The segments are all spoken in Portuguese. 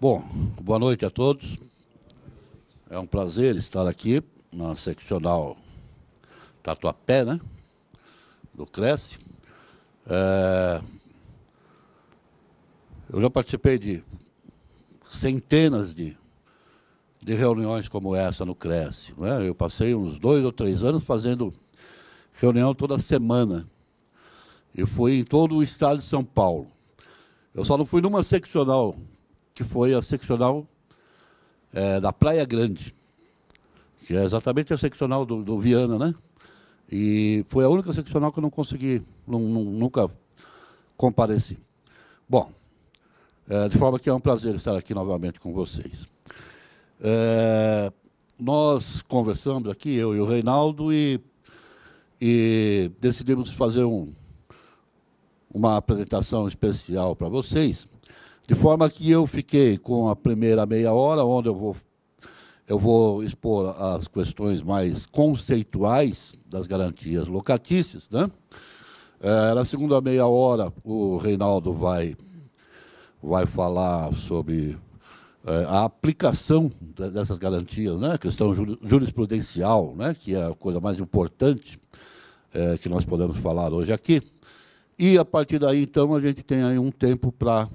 Bom, boa noite a todos. É um prazer estar aqui na seccional Tatuapé, né, do Cresce. Eu já participei de centenas de reuniões como essa no Cresce, né? Eu passei uns 2 ou 3 anos fazendo reunião toda semana. Eu fui em todo o estado de São Paulo. Eu só não fui numa seccional, que foi a seccional da Praia Grande, que é exatamente a seccional do Viana, né? E foi a única seccional que eu não consegui, nunca compareci. Bom, de forma que é um prazer estar aqui novamente com vocês. Nós conversamos aqui, eu e o Reinaldo, e decidimos fazer uma apresentação especial para vocês, de forma que eu fiquei com a primeira meia hora, onde eu vou expor as questões mais conceituais das garantias locatícias, né? Na segunda meia hora, o Reinaldo vai falar sobre a aplicação dessas garantias, né? A questão jurisprudencial, né? Que é a coisa mais importante que nós podemos falar hoje aqui. E, a partir daí, então, a gente tem aí um tempo para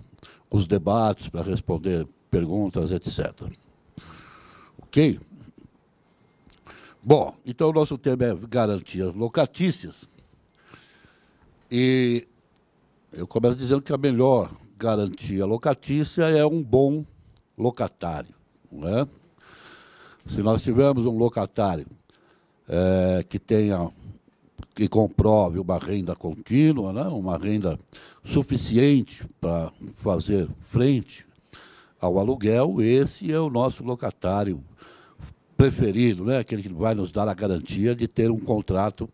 os debates, para responder perguntas, etc. Ok? Bom, então o nosso tema é garantias locatícias. E eu começo dizendo que a melhor garantia locatícia é um bom locatário, não é? Se nós tivermos um locatário que comprove uma renda contínua, né? Uma renda suficiente para fazer frente ao aluguel, esse é o nosso locatário preferido, né? Aquele que vai nos dar a garantia de ter um contrato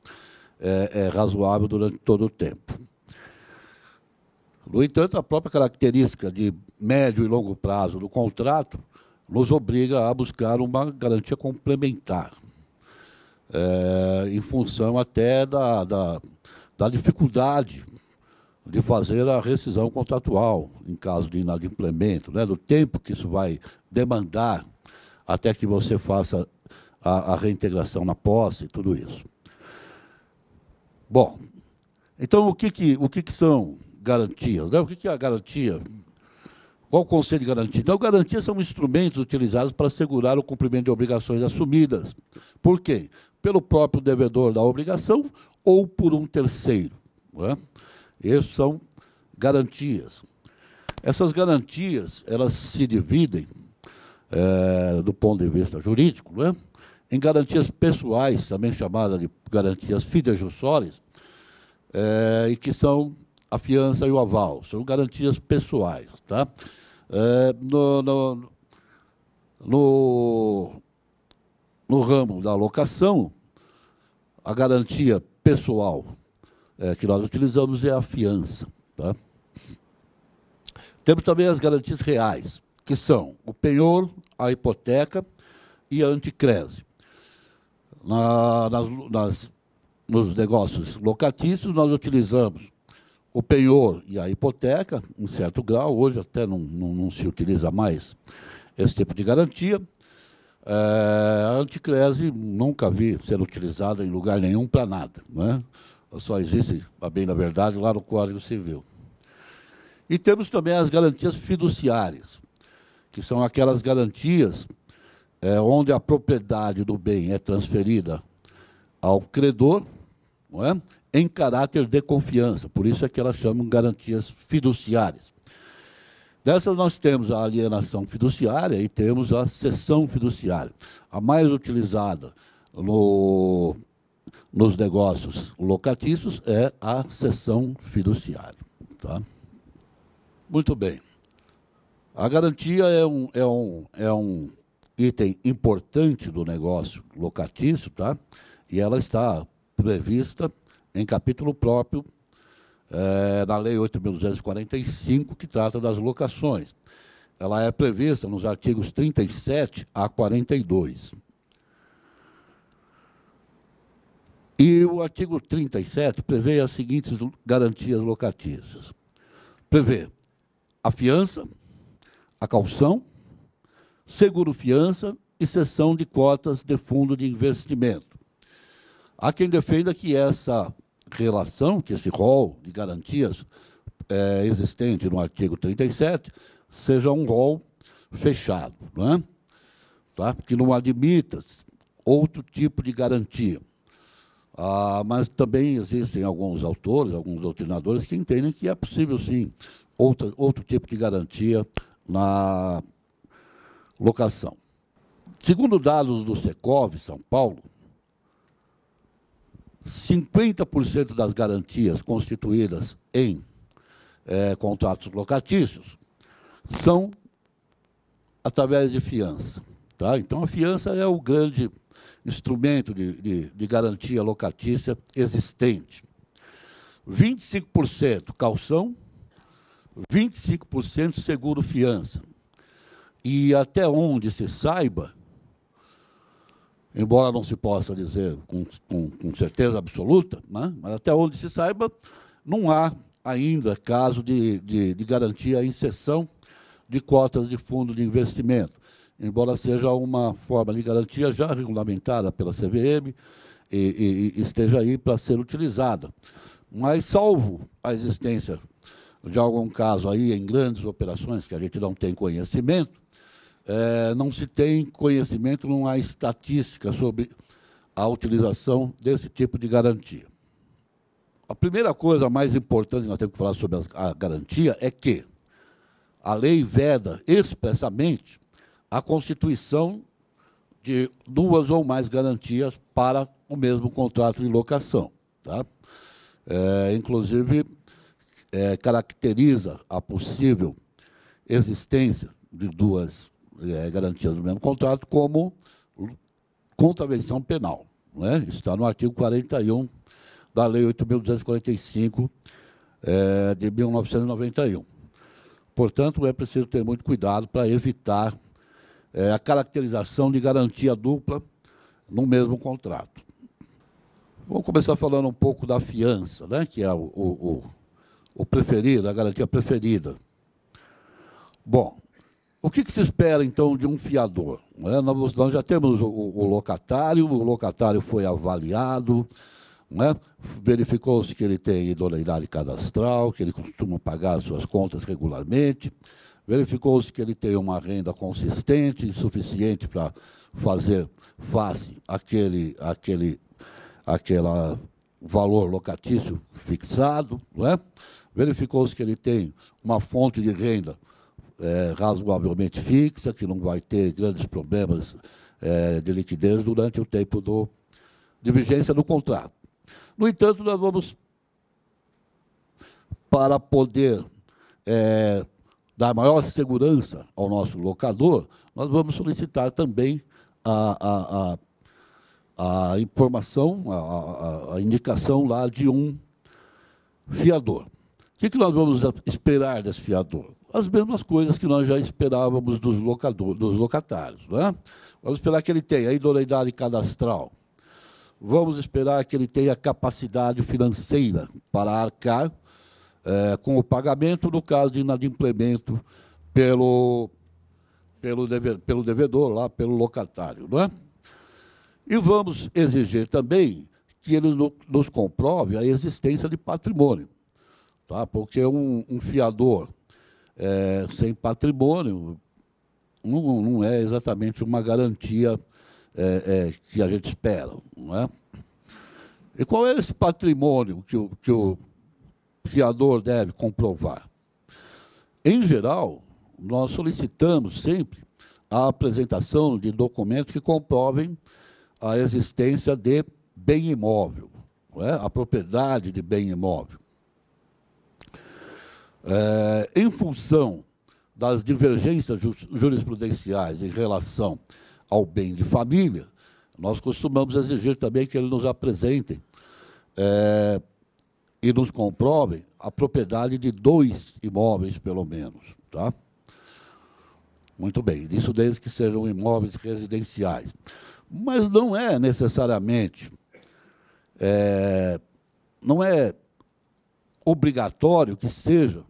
razoável durante todo o tempo. No entanto, a própria característica de médio e longo prazo do contrato nos obriga a buscar uma garantia complementar, em função até da dificuldade de fazer a rescisão contratual, em caso de inadimplemento, né, do tempo que isso vai demandar até que você faça a reintegração na posse, tudo isso. Bom, então, o que são garantias, né? O que é a garantia? Qual o conceito de garantia? Então, garantias são instrumentos utilizados para assegurar o cumprimento de obrigações assumidas. Por quê? Pelo próprio devedor da obrigação ou por um terceiro, não é? Essas são garantias. Essas garantias, elas se dividem, do ponto de vista jurídico, não é? Em garantias pessoais, também chamadas de garantias fidejussórias, e que são a fiança e o aval. São garantias pessoais, tá? No ramo da locação, a garantia pessoal que nós utilizamos é a fiança, tá? Temos também as garantias reais, que são o penhor, a hipoteca e a anticrese. Nos negócios locatícios, nós utilizamos o penhor e a hipoteca, em certo grau. Hoje até não se utiliza mais esse tipo de garantia. A anticrese nunca vi ser utilizada em lugar nenhum para nada, né? Só existe, bem na verdade, lá no Código Civil. E temos também as garantias fiduciárias, que são aquelas garantias onde a propriedade do bem é transferida ao credor, não é? Em caráter de confiança. Por isso é que elas chamam garantias fiduciárias. Dessas nós temos a alienação fiduciária e temos a cessão fiduciária. A mais utilizada nos negócios locatícios é a cessão fiduciária, tá? Muito bem. A garantia é um item importante do negócio locatício, tá? E ela está prevista em capítulo próprio na Lei 8.245, que trata das locações. Ela é prevista nos artigos 37 a 42. E o artigo 37 prevê as seguintes garantias locatícias. Prevê a fiança, a caução, seguro-fiança e cessão de cotas de fundo de investimento. Há quem defenda que essa relação, que esse rol de garantias existente no artigo 37, seja um rol fechado, não é? Tá? Que não admita outro tipo de garantia. Mas também existem alguns autores, alguns doutrinadores, que entendem que é possível, sim, outro tipo de garantia na locação. Segundo dados do Secov, São Paulo, 50% das garantias constituídas em contratos locatícios são através de fiança. Tá? Então, a fiança é o grande instrumento de garantia locatícia existente. 25% calção, 25% seguro-fiança. E até onde se saiba, embora não se possa dizer com certeza absoluta, né? Mas até onde se saiba, não há ainda caso de garantia em cessão de cotas de fundo de investimento, embora seja uma forma de garantia já regulamentada pela CVM e esteja aí para ser utilizada. Mas, salvo a existência de algum caso aí em grandes operações que a gente não tem conhecimento, não se tem conhecimento, não há estatística sobre a utilização desse tipo de garantia. A primeira coisa mais importante que nós temos que falar sobre a garantia é que a lei veda expressamente a constituição de duas ou mais garantias para o mesmo contrato de locação. Tá? Inclusive, caracteriza a possível existência de duas garantias do mesmo contrato como contravenção penal. Né? Isso está no artigo 41 da Lei 8.245, de 1991. Portanto, é preciso ter muito cuidado para evitar a caracterização de garantia dupla no mesmo contrato. Vamos começar falando um pouco da fiança, né? Que é o preferido, a garantia preferida. Bom, o que se espera, então, de um fiador? Nós já temos o locatário foi avaliado, né? Verificou-se que ele tem idoneidade cadastral, que ele costuma pagar suas contas regularmente, verificou-se que ele tem uma renda consistente, suficiente para fazer face àquele valor locatício fixado, né? Verificou-se que ele tem uma fonte de renda razoavelmente fixa, que não vai ter grandes problemas de liquidez durante o tempo de vigência do contrato. No entanto, nós vamos, para poder dar maior segurança ao nosso locador, nós vamos solicitar também a informação, a indicação lá de um fiador. O que nós vamos esperar desse fiador? As mesmas coisas que nós já esperávamos dos locatários. Né? Vamos esperar que ele tenha a idoneidade cadastral. Vamos esperar que ele tenha capacidade financeira para arcar com o pagamento no caso de inadimplemento pelo devedor, lá, pelo locatário. Não é? E vamos exigir também que ele nos comprove a existência de patrimônio. Tá? Porque um fiador sem patrimônio não é exatamente uma garantia que a gente espera. Não é? E qual é esse patrimônio que o fiador deve comprovar? Em geral, nós solicitamos sempre a apresentação de documentos que comprovem a existência de bem imóvel, não é? A propriedade de bem imóvel. Em função das divergências jurisprudenciais em relação ao bem de família, nós costumamos exigir também que eles nos apresentem e nos comprovem a propriedade de 2 imóveis, pelo menos. Tá? Muito bem, isso desde que sejam imóveis residenciais. Mas não é necessariamente, não é obrigatório que sejam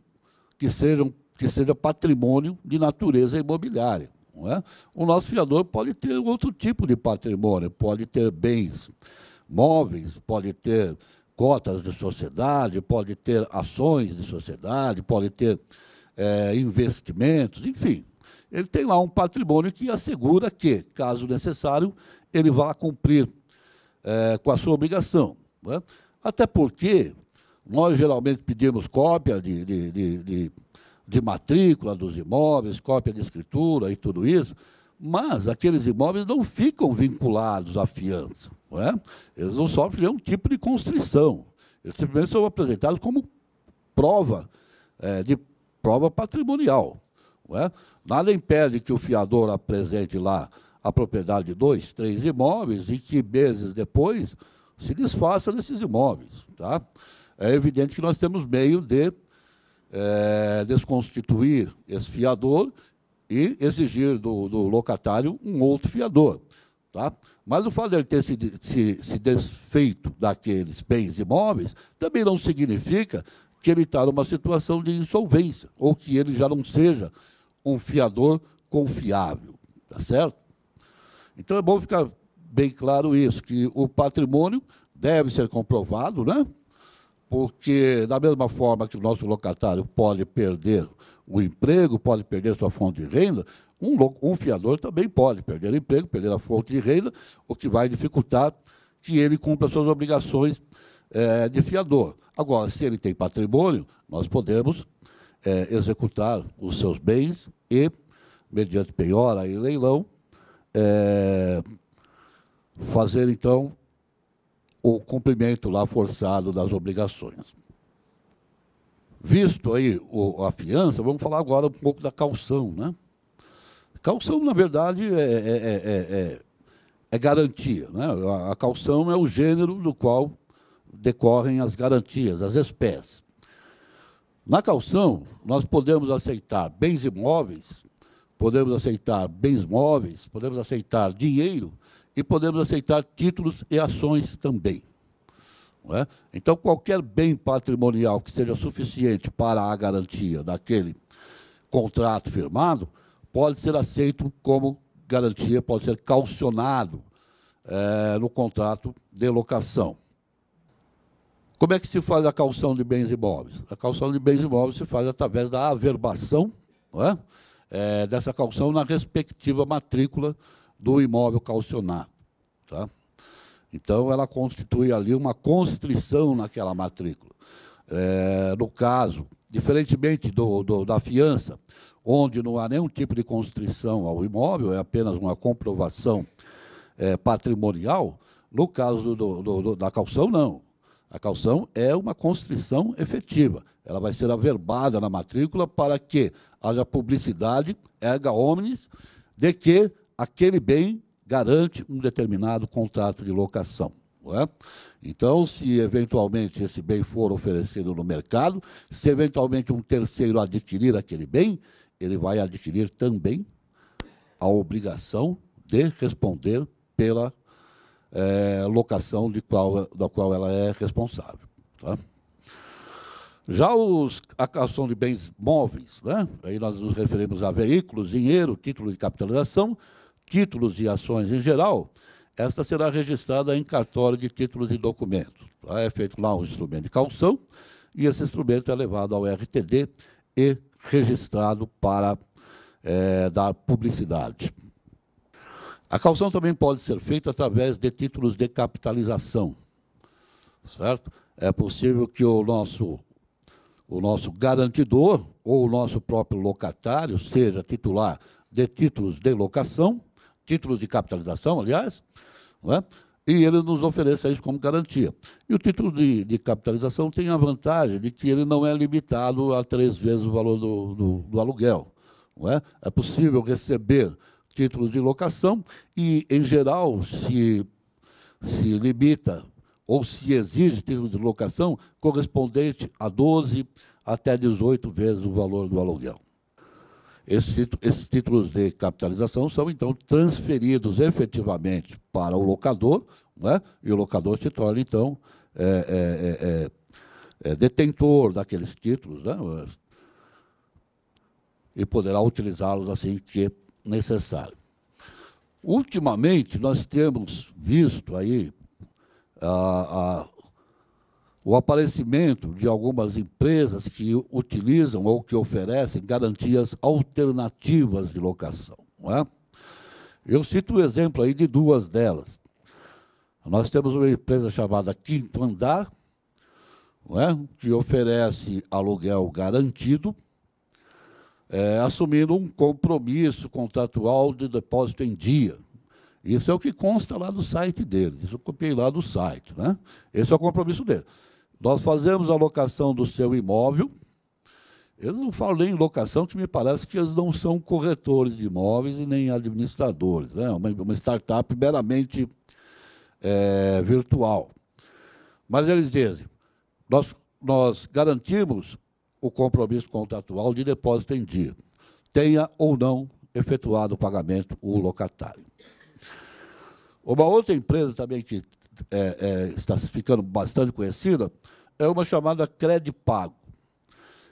que seja patrimônio de natureza imobiliária. Não é? O nosso fiador pode ter outro tipo de patrimônio, pode ter bens móveis, pode ter cotas de sociedade, pode ter ações de sociedade, pode ter investimentos, enfim. Ele tem lá um patrimônio que assegura que, caso necessário, ele vá cumprir com a sua obrigação. Não é? Até porque nós geralmente pedimos cópia de matrícula dos imóveis, cópia de escritura e tudo isso, mas aqueles imóveis não ficam vinculados à fiança. Não é? Eles não sofrem nenhum tipo de constrição. Eles simplesmente são apresentados como prova, prova patrimonial. Não é? Nada impede que o fiador apresente lá a propriedade de 2, 3 imóveis e que meses depois se desfaça desses imóveis. Tá? É evidente que nós temos meio de desconstituir esse fiador e exigir do locatário um outro fiador. Tá? Mas o fato de ele ter se desfeito daqueles bens imóveis também não significa que ele está numa situação de insolvência ou que ele já não seja um fiador confiável. Tá certo? Então é bom ficar bem claro isso, que o patrimônio deve ser comprovado, né? Porque, da mesma forma que o nosso locatário pode perder o emprego, pode perder sua fonte de renda, um fiador também pode perder o emprego, perder a fonte de renda, o que vai dificultar que ele cumpra suas obrigações de fiador. Agora, se ele tem patrimônio, nós podemos executar os seus bens e, mediante penhora e leilão, fazer, então, o cumprimento lá forçado das obrigações. Visto aí a fiança, vamos falar agora um pouco da caução, né? Caução, na verdade, é garantia, né? A caução é o gênero do qual decorrem as garantias, as espécies. Na caução, nós podemos aceitar bens imóveis, podemos aceitar bens móveis, podemos aceitar dinheiro e podemos aceitar títulos e ações também. Não é? Então, qualquer bem patrimonial que seja suficiente para a garantia daquele contrato firmado pode ser aceito como garantia, pode ser calcionado no contrato de locação. Como é que se faz a caução de bens imóveis? A caução de bens imóveis se faz através da averbação, não é? Dessa caução na respectiva matrícula do imóvel calcionado. Tá? Então, ela constitui ali uma constrição naquela matrícula. No caso, diferentemente da fiança, onde não há nenhum tipo de constrição ao imóvel, é apenas uma comprovação patrimonial, no caso da caução, não. A caução é uma constrição efetiva. Ela vai ser averbada na matrícula para que haja publicidade, erga omnes, de que aquele bem garante um determinado contrato de locação. Não é? Então, se eventualmente esse bem for oferecido no mercado, se eventualmente um terceiro adquirir aquele bem, ele vai adquirir também a obrigação de responder pela locação da qual ela é responsável. Tá? Já a caução de bens móveis, né? Aí nós nos referimos a veículos, dinheiro, título de capitalização, títulos e ações em geral. Esta será registrada em cartório de títulos e documentos. Tá? É feito lá um instrumento de caução e esse instrumento é levado ao RTD e registrado para dar publicidade. A caução também pode ser feita através de títulos de capitalização, certo? É possível que o nosso garantidor ou o nosso próprio locatário seja titular de títulos de locação, títulos de capitalização, aliás, não é? E ele nos ofereça isso como garantia. E o título de capitalização tem a vantagem de que ele não é limitado a 3 vezes o valor do aluguel. Não é? É possível receber títulos de locação e, em geral, se limita ou se exige título de locação correspondente a 12 até 18 vezes o valor do aluguel. Esses títulos de capitalização são, então, transferidos efetivamente para o locador, né? E o locador se torna, então, detentor daqueles títulos, né? e poderá utilizá-los assim que necessário. Ultimamente, nós temos visto aí o aparecimento de algumas empresas que utilizam ou que oferecem garantias alternativas de locação. Não é? Eu cito o exemplo aí de duas delas. Nós temos uma empresa chamada Quinto Andar, não é? Que oferece aluguel garantido, assumindo um compromisso contratual de depósito em dia. Isso é o que consta lá do site deles. Isso eu copiei lá do site, né? Esse é o compromisso deles. Nós fazemos a locação do seu imóvel. Eles não falam nem em locação, que me parece que eles não são corretores de imóveis e nem administradores. É uma startup meramente virtual. Mas eles dizem, nós garantimos o compromisso contratual de depósito em dia, tenha ou não efetuado o pagamento o locatário. Uma outra empresa também que está ficando bastante conhecida é uma chamada Credipago.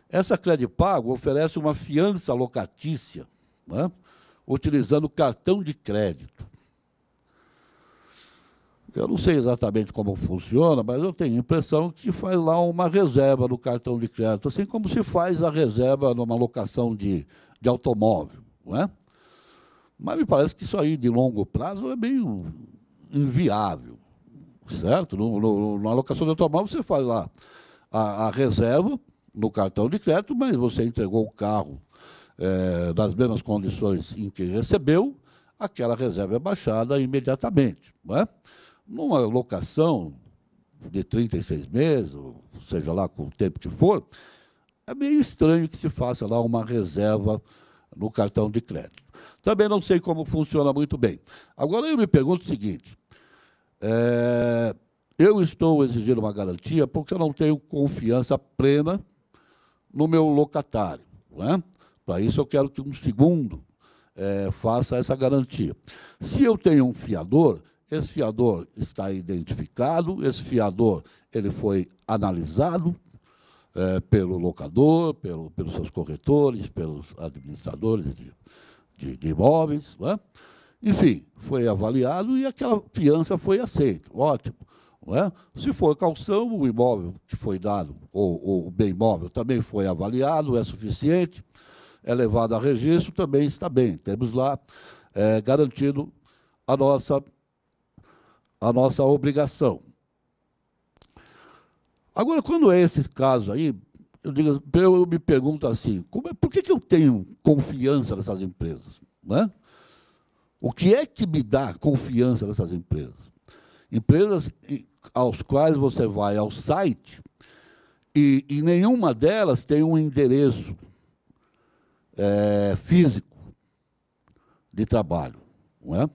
Essa Credipago oferece uma fiança locatícia, né, utilizando cartão de crédito. Eu não sei exatamente como funciona, mas eu tenho a impressão que faz lá uma reserva no cartão de crédito, assim como se faz a reserva numa locação de automóvel. Não é? Mas me parece que isso aí, de longo prazo, é meio inviável, certo? Na locação de automóvel, você faz lá a reserva no cartão de crédito, mas você entregou o carro nas mesmas condições em que recebeu, aquela reserva é baixada imediatamente. Não é? Numa locação de 36 meses, ou seja lá com o tempo que for, é meio estranho que se faça lá uma reserva no cartão de crédito. Também não sei como funciona muito bem. Agora, eu me pergunto o seguinte, eu estou exigindo uma garantia porque eu não tenho confiança plena no meu locatário. Não é? Para isso, eu quero que um segundo faça essa garantia. Se eu tenho um fiador, esse fiador está identificado, esse fiador ele foi analisado pelo locador, pelos seus corretores, pelos administradores de imóveis, não é? Enfim, foi avaliado e aquela fiança foi aceita. Ótimo. Não é? Se for calção, o imóvel que foi dado, ou o bem imóvel, também foi avaliado, é suficiente, é levado a registro, também está bem. Temos lá garantido a nossa obrigação. Agora, quando é esses casos aí, eu me pergunto assim, por que eu tenho confiança nessas empresas? Não é? O que é que me dá confiança nessas empresas? Empresas aos quais você vai ao site e nenhuma delas tem um endereço físico de trabalho. Não é?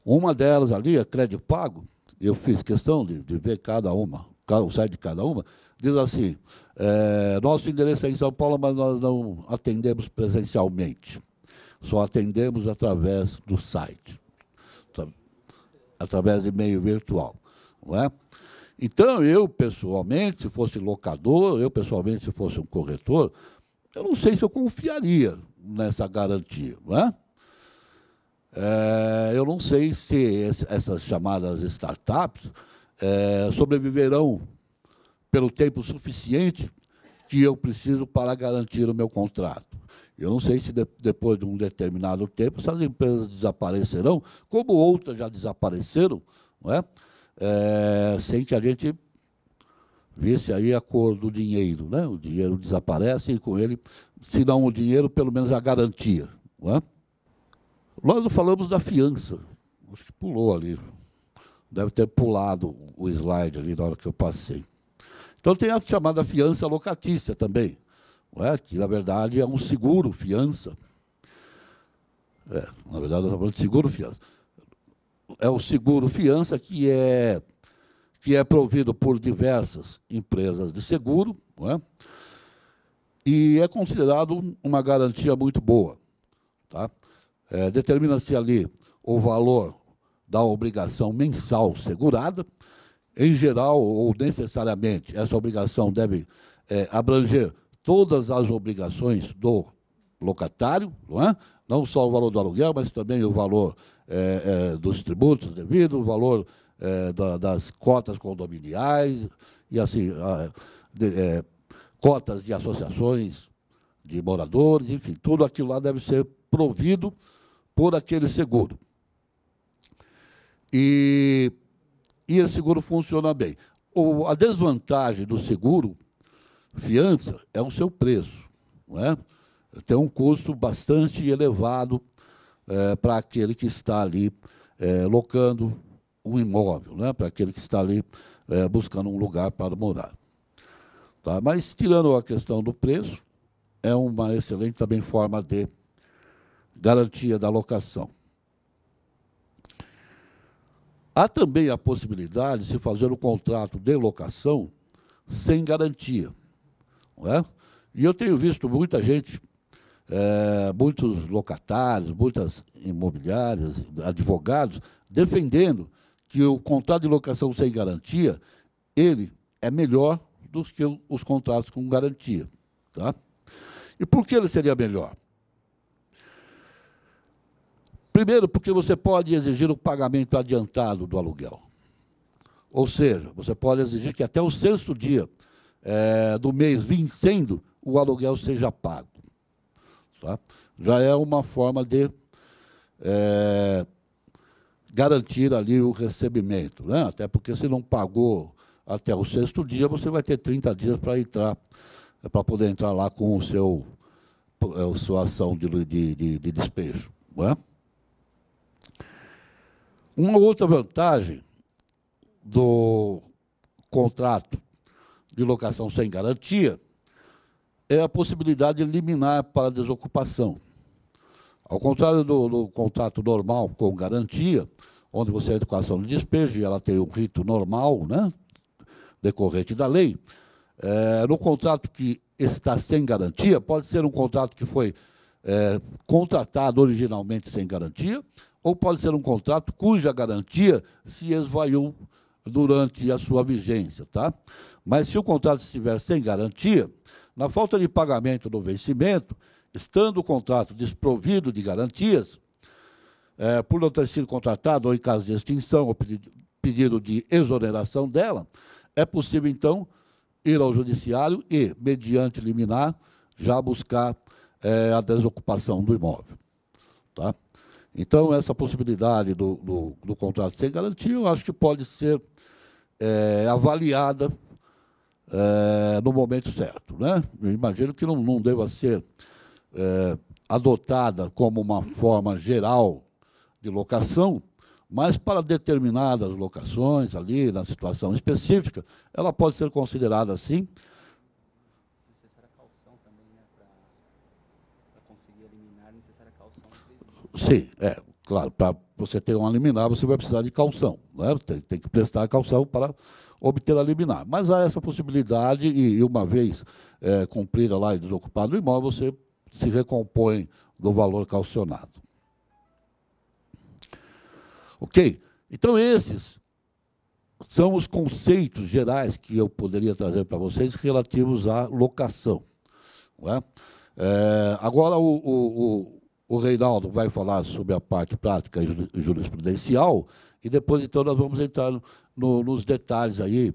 Uma delas ali, a Credipago, eu fiz questão de ver cada uma, o site de cada uma, diz assim, nosso endereço é em São Paulo, mas nós não atendemos presencialmente. Só atendemos através do site, através de meio virtual. Não é? Então, eu, pessoalmente, se fosse locador, se fosse um corretor, eu não sei se eu confiaria nessa garantia. Não é? Eu não sei se essas chamadas startups sobreviverão pelo tempo suficiente que eu preciso para garantir o meu contrato. Eu não sei se depois de um determinado tempo essas empresas desaparecerão, como outras já desapareceram, não é? Sem que a gente visse aí a cor do dinheiro. Né? O dinheiro desaparece e com ele, se não o dinheiro, pelo menos a garantia. Não é? Nós não falamos da fiança. Acho que pulou ali. Deve ter pulado o slide ali na hora que eu passei. Então, tem a chamada fiança locatícia também, não é? Que, na verdade, é um seguro-fiança. Na verdade, nós estamos falando de seguro-fiança. É o seguro-fiança que é provido por diversas empresas de seguro, não é? E é considerado uma garantia muito boa. Tá? Determina-se ali o valor da obrigação mensal segurada. Em geral, ou necessariamente, essa obrigação deve abranger todas as obrigações do locatário, não é? Não só o valor do aluguel, mas também o valor dos tributos devidos, o valor das cotas condominiais, e assim, cotas de associações de moradores, enfim, tudo aquilo lá deve ser provido por aquele seguro. E esse seguro funciona bem. A desvantagem do seguro fiança é o seu preço, não é? Tem um custo bastante elevado para aquele que está ali locando um imóvel, né? Para aquele que está ali buscando um lugar para morar. Tá? Mas, tirando a questão do preço, é uma excelente também forma de garantia da locação. Há também a possibilidade de se fazer um contrato de locação sem garantia. Não é? E eu tenho visto muita gente, muitos locatários, muitas imobiliárias, advogados, defendendo que o contrato de locação sem garantia, ele é melhor do que os contratos com garantia. Tá? E por que ele seria melhor? Primeiro, porque você pode exigir o pagamento adiantado do aluguel. Ou seja, você pode exigir que até o 6º dia do mês vencendo, o aluguel seja pago. Tá? Já é uma forma de garantir ali o recebimento, né? Até porque se não pagou até o 6º dia, você vai ter 30 dias para entrar, para poder entrar lá com a sua ação de despejo. Não é? Uma outra vantagem do contrato de locação sem garantia é a possibilidade de liminar para desocupação. Ao contrário do contrato normal com garantia, onde você entra com a ação de despejo e ela tem um rito normal, né, decorrente da lei, no contrato que está sem garantia, pode ser um contrato que foi contratado originalmente sem garantia, ou pode ser um contrato cuja garantia se esvaiu durante a sua vigência. Tá? Mas se o contrato estiver sem garantia, na falta de pagamento do vencimento, estando o contrato desprovido de garantias, por não ter sido contratado ou em caso de extinção ou pedido de exoneração dela, é possível, então, ir ao judiciário e, mediante liminar, já buscar a desocupação do imóvel. Tá? Então, essa possibilidade do contrato sem garantia, eu acho que pode ser avaliada no momento certo. Né? Eu imagino que não deva ser adotada como uma forma geral de locação, mas para determinadas locações, ali, na situação específica, ela pode ser considerada assim. Necessária caução também, né? Para conseguir eliminar, é necessária caução. Sim, claro, para você ter uma liminar, você vai precisar de caução. Né? Tem que prestar caução para obter a liminar. Mas há essa possibilidade e uma vez cumprida lá e desocupado o imóvel, você se recompõe do valor caucionado. Ok? Então, esses são os conceitos gerais que eu poderia trazer para vocês relativos à locação. Não é? Agora, o Reinaldo vai falar sobre a parte prática e jurisprudencial, e depois, então, nós vamos entrar nos detalhes aí,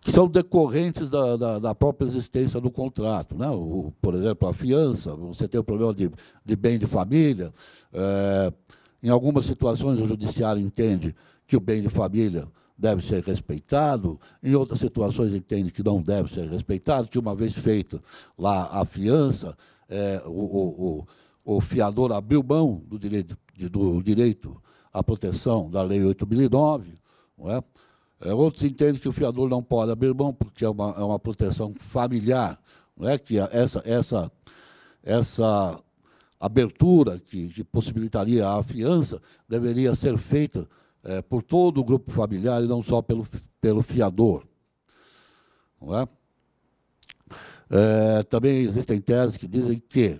que são decorrentes da própria existência do contrato. Né? Por exemplo, a fiança, você tem o problema de bem de família. Em algumas situações, o judiciário entende que o bem de família deve ser respeitado, em outras situações entende que não deve ser respeitado, que uma vez feita lá a fiança, o fiador abriu mão do direito à proteção da Lei 8.009, não é? Outros entendem que o fiador não pode abrir mão porque é uma proteção familiar, não é? Que essa abertura que possibilitaria a fiança deveria ser feita por todo o grupo familiar e não só pelo fiador. Não é? Também existem teses que dizem que,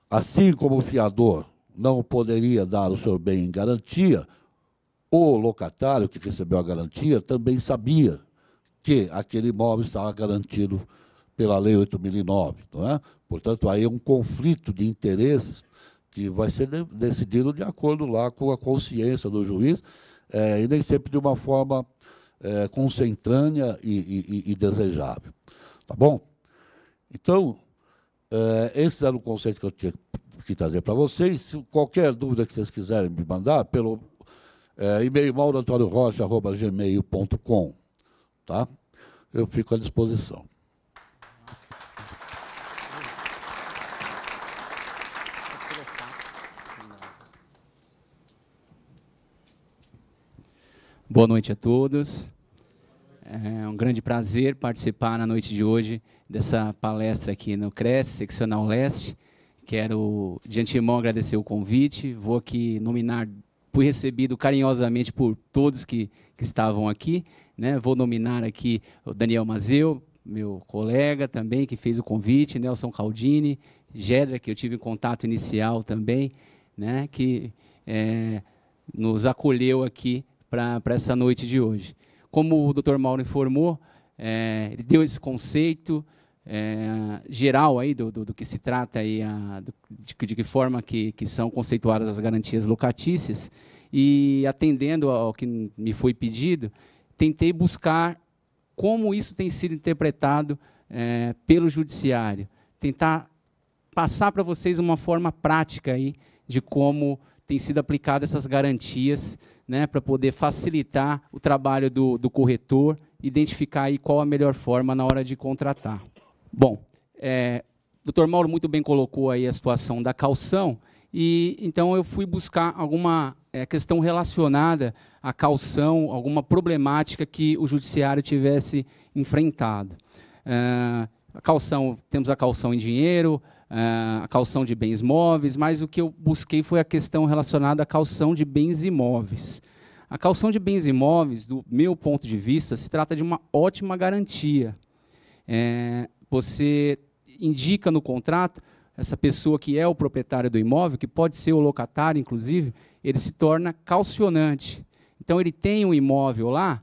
assim como o fiador não poderia dar o seu bem em garantia, o locatário que recebeu a garantia também sabia que aquele imóvel estava garantido pela Lei 8.009. Não é? Portanto, aí é um conflito de interesses que vai ser decidido de acordo lá com a consciência do juiz, e nem sempre de uma forma concentrânea e desejável. Tá bom? Então, esse era o conceito que eu tinha que trazer para vocês. Se qualquer dúvida que vocês quiserem me mandar, pelo e-mail mauroantoniorocha@gmail.com, tá? Eu fico à disposição. Boa noite a todos. É um grande prazer participar na noite de hoje dessa palestra aqui no CRES, Seccional Leste. Quero, de antemão, agradecer o convite. Vou aqui nominar, fui recebido carinhosamente por todos que estavam aqui, né? Vou nominar aqui o Daniel Mazeu, meu colega também, que fez o convite, Nelson Caldini, Gedra, que eu tive em contato inicial também, né? Que nos acolheu aqui para essa noite de hoje. Como o Dr. Mauro informou, ele deu esse conceito geral aí do que se trata aí, de que forma que são conceituadas as garantias locatícias, e atendendo ao que me foi pedido, tentei buscar como isso tem sido interpretado pelo judiciário, tentar passar para vocês uma forma prática aí de como tem sido aplicada essas garantias, né, para poder facilitar o trabalho do corretor, identificar aí qual a melhor forma na hora de contratar. Bom, o Dr. Mauro muito bem colocou aí a situação da caução, e então eu fui buscar alguma questão relacionada à caução, alguma problemática que o judiciário tivesse enfrentado. A caução, temos a caução em dinheiro, a caução de bens móveis, mas o que eu busquei foi a questão relacionada à caução de bens imóveis. A caução de bens imóveis, do meu ponto de vista, se trata de uma ótima garantia. Você indica no contrato, essa pessoa que é o proprietário do imóvel, que pode ser o locatário, inclusive, ele se torna caucionante. Então, ele tem um imóvel lá,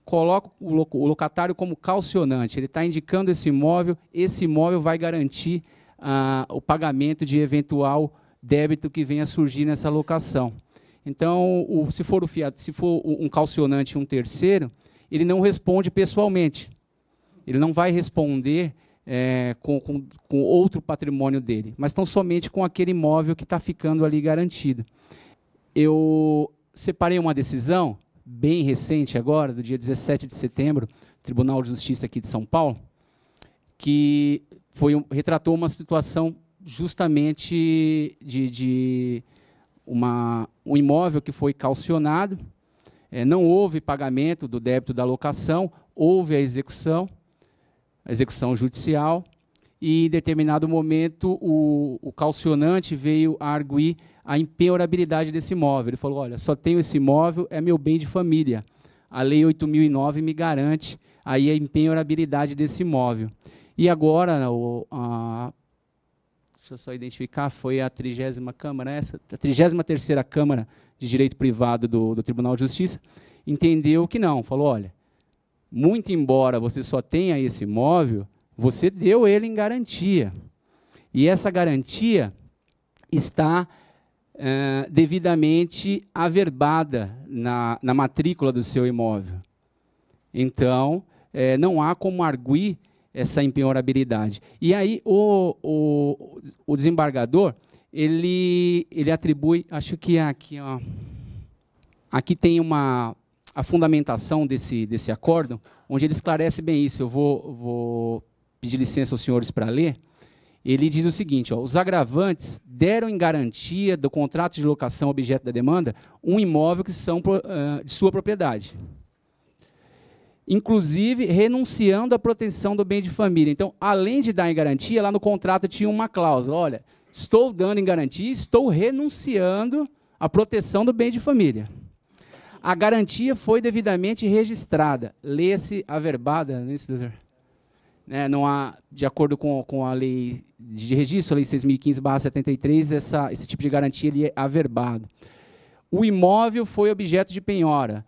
coloca o locatário como caucionante, ele está indicando esse imóvel vai garantir o pagamento de eventual débito que venha a surgir nessa locação. Então, se for um caucionante e um terceiro, ele não responde pessoalmente. Ele não vai responder com outro patrimônio dele, mas tão somente com aquele imóvel que está ficando ali garantido. Eu separei uma decisão bem recente agora, do dia 17 de setembro, Tribunal de Justiça aqui de São Paulo, que retratou uma situação justamente de um imóvel que foi caucionado, não houve pagamento do débito da locação, houve a execução judicial, e em determinado momento o caucionante veio a arguir a impenhorabilidade desse imóvel. Ele falou, olha, só tenho esse imóvel, é meu bem de família. A Lei 8.009 me garante aí a impenhorabilidade desse imóvel. E agora, deixa eu só identificar, foi a 30ª Câmara, a 33ª Câmara de Direito Privado do Tribunal de Justiça, entendeu que não, falou, olha, muito embora você só tenha esse imóvel, você deu ele em garantia. E essa garantia está devidamente averbada na matrícula do seu imóvel. Então, não há como arguir essa impenhorabilidade. E aí o desembargador, ele atribui, acho que aqui, ó, aqui tem a fundamentação desse acórdão, onde ele esclarece bem isso. Eu vou pedir licença aos senhores para ler. Ele diz o seguinte, ó, os agravantes deram em garantia do contrato de locação objeto da demanda um imóvel que são de sua propriedade, inclusive renunciando à proteção do bem de família. Então, além de dar em garantia, lá no contrato tinha uma cláusula, olha, estou dando em garantia, estou renunciando à proteção do bem de família. A garantia foi devidamente registrada, lê-se averbada, não é isso, doutor? Não há, de acordo com a lei de registro, a lei 6.015/73, esse tipo de garantia ele é averbado. O imóvel foi objeto de penhora.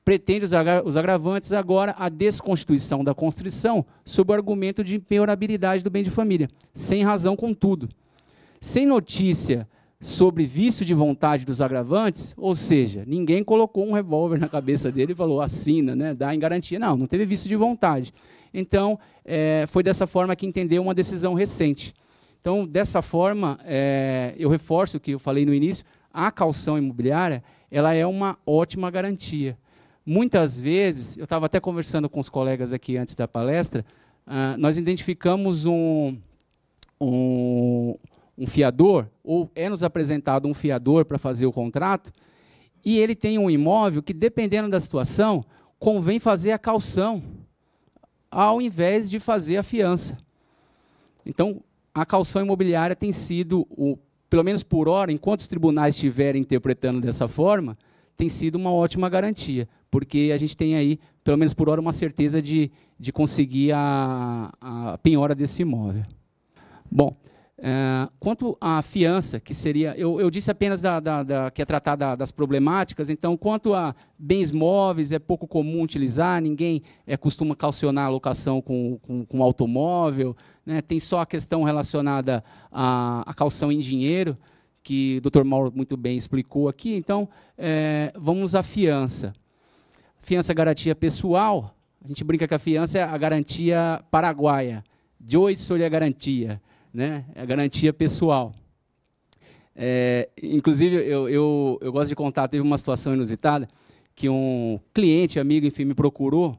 pretende os agravantes agora a desconstituição da constrição sob o argumento de impenhorabilidade do bem de família, sem razão, contudo. Sem notícia sobre vício de vontade dos agravantes, ou seja, ninguém colocou um revólver na cabeça dele e falou, assina, né, dá em garantia. Não, não teve vício de vontade. Então, foi dessa forma que entendeu uma decisão recente. Então, dessa forma, eu reforço o que eu falei no início, a caução imobiliária ela é uma ótima garantia. Muitas vezes, eu estava até conversando com os colegas aqui antes da palestra, nós identificamos um fiador, ou é nos apresentado um fiador para fazer o contrato, e ele tem um imóvel que, dependendo da situação, convém fazer a caução, ao invés de fazer a fiança. Então, a caução imobiliária tem sido, pelo menos por hora, enquanto os tribunais estiverem interpretando dessa forma, tem sido uma ótima garantia, porque a gente tem aí, pelo menos por hora, uma certeza de conseguir a penhora desse imóvel. Bom, quanto à fiança, que seria, eu disse apenas que é tratar das problemáticas, então, quanto a bens móveis, é pouco comum utilizar, ninguém costuma caucionar a locação com automóvel, né, tem só a questão relacionada à caução em dinheiro, que o Dr. Mauro muito bem explicou aqui. Então, vamos à fiança. Fiança é garantia pessoal, a gente brinca que a fiança é a garantia paraguaia, Joy sobre a garantia, né? É a garantia pessoal. Inclusive, eu gosto de contar, teve uma situação inusitada, que um cliente, amigo, enfim, me procurou,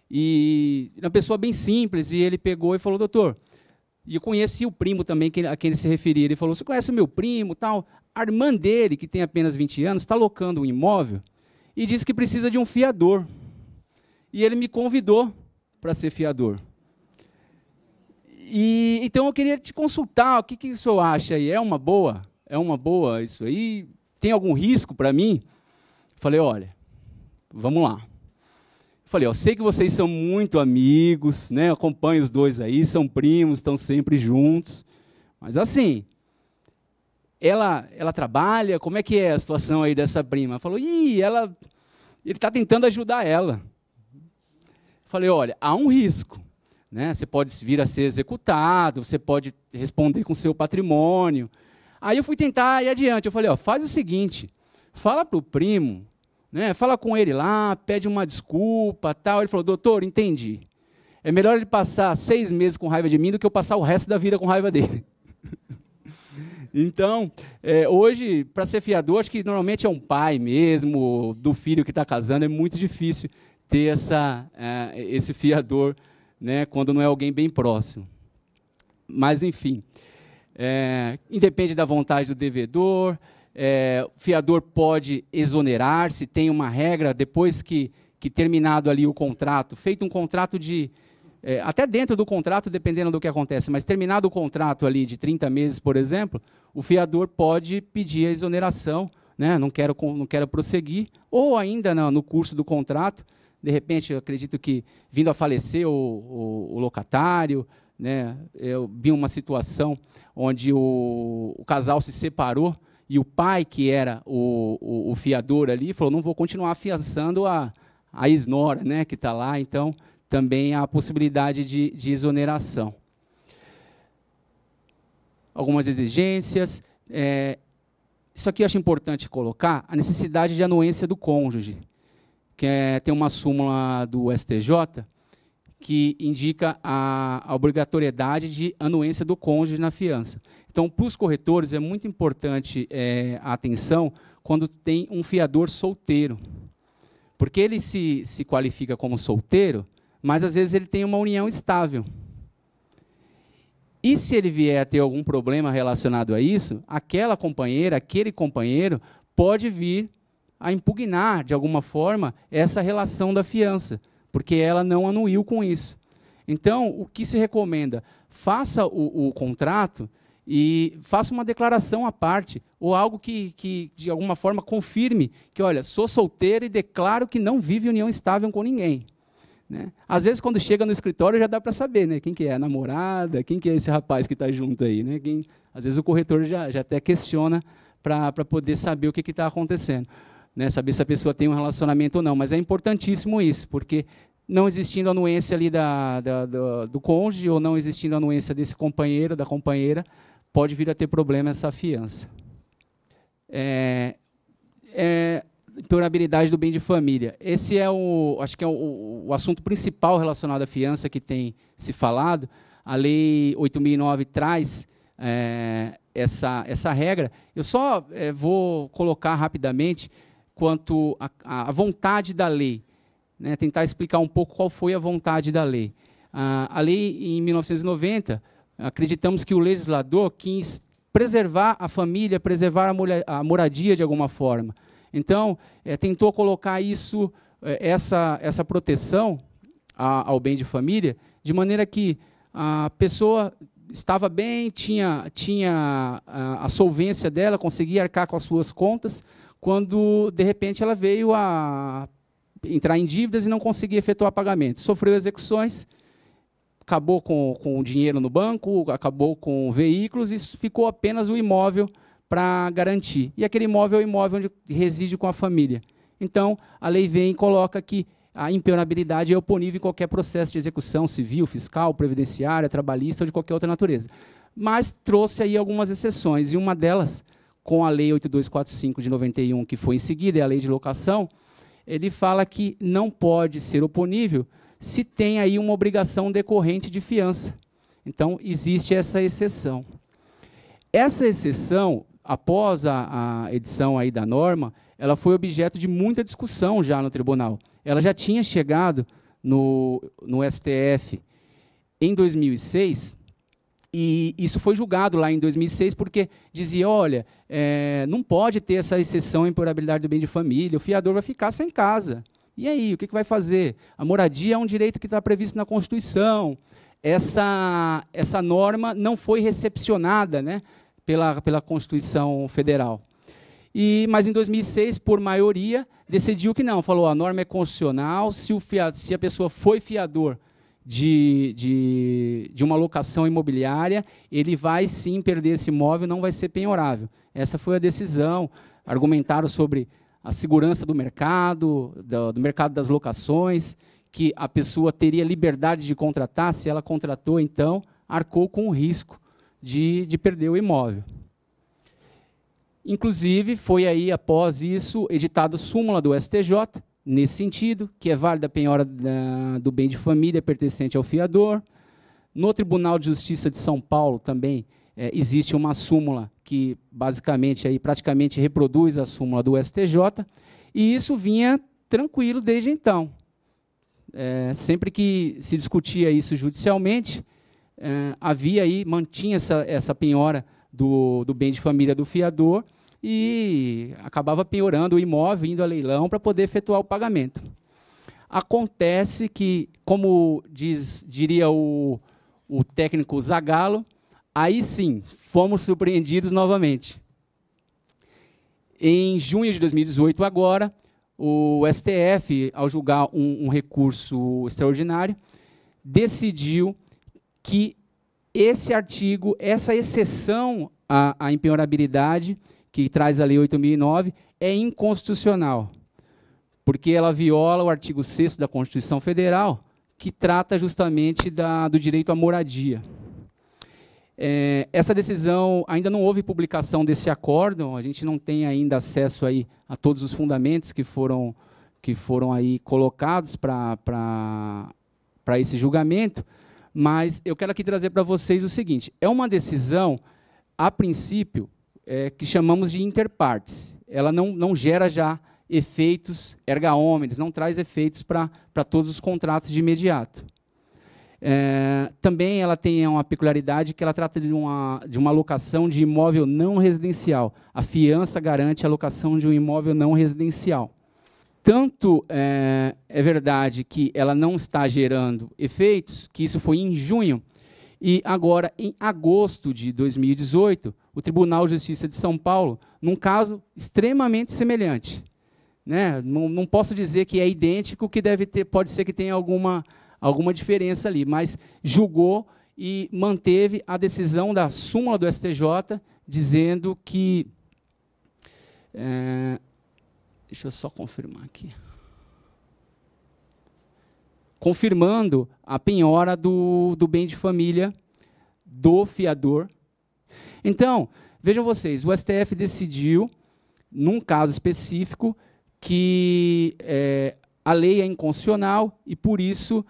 e uma pessoa bem simples, e ele pegou e falou, doutor, e eu conheci o primo também a quem ele se referia. Ele falou, você conhece o meu primo, tal? A irmã dele, que tem apenas 20 anos, está locando um imóvel e disse que precisa de um fiador. E ele me convidou para ser fiador. Então eu queria te consultar, o que o senhor acha aí? É uma boa? É uma boa isso aí? Tem algum risco para mim? Falei, olha, vamos lá. Falei, eu sei que vocês são muito amigos, né? Acompanho os dois aí, são primos, estão sempre juntos. Mas assim, ela trabalha, como é que é a situação aí dessa prima? Falou, ele está tentando ajudar ela. Falei, olha, há um risco, né? Você pode vir a ser executado, você pode responder com seu patrimônio. Aí eu fui tentar ir adiante, eu falei, faz o seguinte, fala para o primo, né, fala com ele lá, pede uma desculpa, tal. Ele falou, doutor, entendi. É melhor ele passar 6 meses com raiva de mim do que eu passar o resto da vida com raiva dele. Então, hoje, para ser fiador, acho que normalmente é um pai mesmo, do filho que está casando, é muito difícil ter esse fiador, né, quando não é alguém bem próximo. Mas, enfim, independe da vontade do devedor. O fiador pode exonerar-se, tem uma regra, depois que terminado ali o contrato, feito um contrato até dentro do contrato, dependendo do que acontece, mas terminado o contrato ali de 30 meses, por exemplo, o fiador pode pedir a exoneração, né, não quero prosseguir, ou ainda no curso do contrato, de repente, eu acredito que, vindo a falecer o locatário, né, eu vi uma situação onde o casal se separou, e o pai, que era o fiador ali, falou, não vou continuar afiançando a esnora, né, que está lá, então também há a possibilidade de exoneração. Algumas exigências. Isso aqui eu acho importante colocar, a necessidade de anuência do cônjuge, que tem uma súmula do STJ, que indica a obrigatoriedade de anuência do cônjuge na fiança. Então, para os corretores, é muito importante a atenção quando tem um fiador solteiro, porque ele se qualifica como solteiro, mas, às vezes, ele tem uma união estável. E, se ele vier a ter algum problema relacionado a isso, aquela companheira, aquele companheiro, pode vir a impugnar, de alguma forma, essa relação da fiança, porque ela não anuiu com isso. Então, o que se recomenda? Faça o contrato e faça uma declaração à parte, ou algo que, de alguma forma, confirme que, olha, sou solteiro e declaro que não vive união estável com ninguém. Né? Às vezes, quando chega no escritório, já dá para saber, né? Quem que é a namorada, quem que é esse rapaz que está junto aí. Né? Às vezes, o corretor já até questiona para poder saber o que está acontecendo. né, saber se a pessoa tem um relacionamento ou não. Mas é importantíssimo isso, porque não existindo anuência ali do cônjuge ou não existindo anuência desse companheiro, da companheira, pode vir a ter problema essa fiança. Impenhorabilidade do bem de família. Esse é acho que é o assunto principal relacionado à fiança que tem se falado. A Lei 8.009 traz essa regra. Eu só vou colocar rapidamente quanto à vontade da lei, né, tentar explicar um pouco qual foi a vontade da lei. A lei, em 1990, acreditamos que o legislador quis preservar a família, preservar a moradia de alguma forma. Então, tentou colocar isso, essa proteção ao bem de família, de maneira que a pessoa estava bem, tinha a solvência dela, conseguia arcar com as suas contas, quando, de repente, ela veio a entrar em dívidas e não conseguia efetuar pagamento. Sofreu execuções, acabou com o dinheiro no banco, acabou com veículos, e ficou apenas o imóvel para garantir. E aquele imóvel é o imóvel onde reside com a família. Então, a lei vem e coloca que a impenhorabilidade é oponível em qualquer processo de execução civil, fiscal, previdenciária, trabalhista ou de qualquer outra natureza. Mas trouxe aí algumas exceções, e uma delas, com a Lei 8245 de 91, que foi em seguida, é a Lei de Locação, ele fala que não pode ser oponível se tem aí uma obrigação decorrente de fiança. Então, existe essa exceção. Essa exceção, após a edição aí da norma, ela foi objeto de muita discussão já no tribunal. Ela já tinha chegado no STF em 2006, e isso foi julgado lá em 2006, porque dizia, olha, não pode ter essa exceção à impenhorabilidade do bem de família, o fiador vai ficar sem casa. E aí, o que vai fazer? A moradia é um direito que está previsto na Constituição. Essa norma não foi recepcionada, né, pela Constituição Federal. Mas em 2006, por maioria, decidiu que não. Falou, a norma é constitucional, se a pessoa foi fiador de uma locação imobiliária, ele vai sim perder esse imóvel, não vai ser penhorável. Essa foi a decisão. Argumentaram sobre a segurança do mercado das locações, que a pessoa teria liberdade de contratar, se ela contratou, então, arcou com o risco de perder o imóvel. Inclusive, foi aí, após isso, editado súmula do STJ, nesse sentido, que é válida a penhora do bem de família pertencente ao fiador. No Tribunal de Justiça de São Paulo também existe uma súmula que, basicamente, aí, praticamente reproduz a súmula do STJ, e isso vinha tranquilo desde então. Sempre que se discutia isso judicialmente, havia aí, mantinha essa penhora do bem de família do fiador, e acabava penhorando o imóvel, indo a leilão para poder efetuar o pagamento. Acontece que, como diria o técnico Zagallo, aí sim, fomos surpreendidos novamente. Em junho de 2018, agora, o STF, ao julgar um recurso extraordinário, decidiu que esse artigo, essa exceção à impenhorabilidade, que traz a Lei 8.009, é inconstitucional, porque ela viola o artigo 6º da Constituição Federal, que trata justamente do direito à moradia. Essa decisão, ainda não houve publicação desse acórdão, a gente não tem ainda acesso aí a todos os fundamentos que foram aí colocados para esse julgamento, mas eu quero aqui trazer para vocês o seguinte, é uma decisão, a princípio, que chamamos de interpartes. Ela não gera já efeitos erga omnes, não traz efeitos para todos os contratos de imediato. Também ela tem uma peculiaridade que ela trata de uma locação de imóvel não residencial. A fiança garante a locação de um imóvel não residencial. Tanto é verdade que ela não está gerando efeitos, que isso foi em junho, e agora, em agosto de 2018, o Tribunal de Justiça de São Paulo, num caso extremamente semelhante, né? Não posso dizer que é idêntico, que pode ser que tenha alguma diferença ali, mas julgou e manteve a decisão da súmula do STJ, dizendo que Deixa eu só confirmar aqui. Confirmando a penhora do bem de família do fiador. Então, vejam vocês, o STF decidiu, num caso específico, que a lei é inconstitucional e, por isso,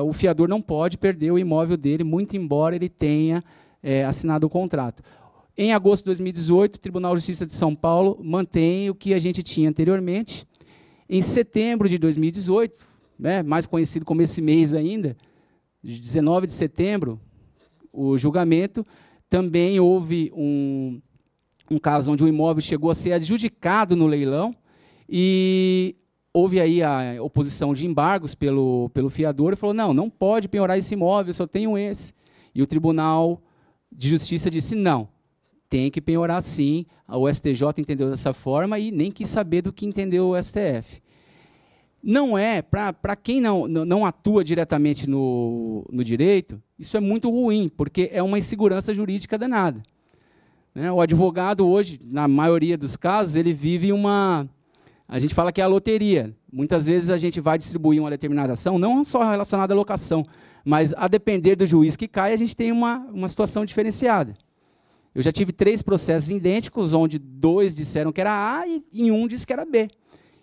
o fiador não pode perder o imóvel dele, muito embora ele tenha assinado o contrato. Em agosto de 2018, o Tribunal de Justiça de São Paulo mantém o que a gente tinha anteriormente. Em setembro de 2018, mais conhecido como esse mês ainda, 19 de setembro, o julgamento, também houve um caso onde o imóvel chegou a ser adjudicado no leilão e houve aí a oposição de embargos pelo fiador e falou, não pode penhorar esse imóvel, só tenho esse. E o Tribunal de Justiça disse, não, tem que penhorar sim. O STJ entendeu dessa forma e nem quis saber do que entendeu o STF. Não é, para quem não atua diretamente no direito, isso é muito ruim, porque é uma insegurança jurídica danada. O advogado hoje, na maioria dos casos, ele vive a gente fala que é a loteria. Muitas vezes a gente vai distribuir uma determinada ação, não só relacionada à locação, mas a depender do juiz que cai, a gente tem uma situação diferenciada. Eu já tive 3 processos idênticos, onde 2 disseram que era A e um disse que era B.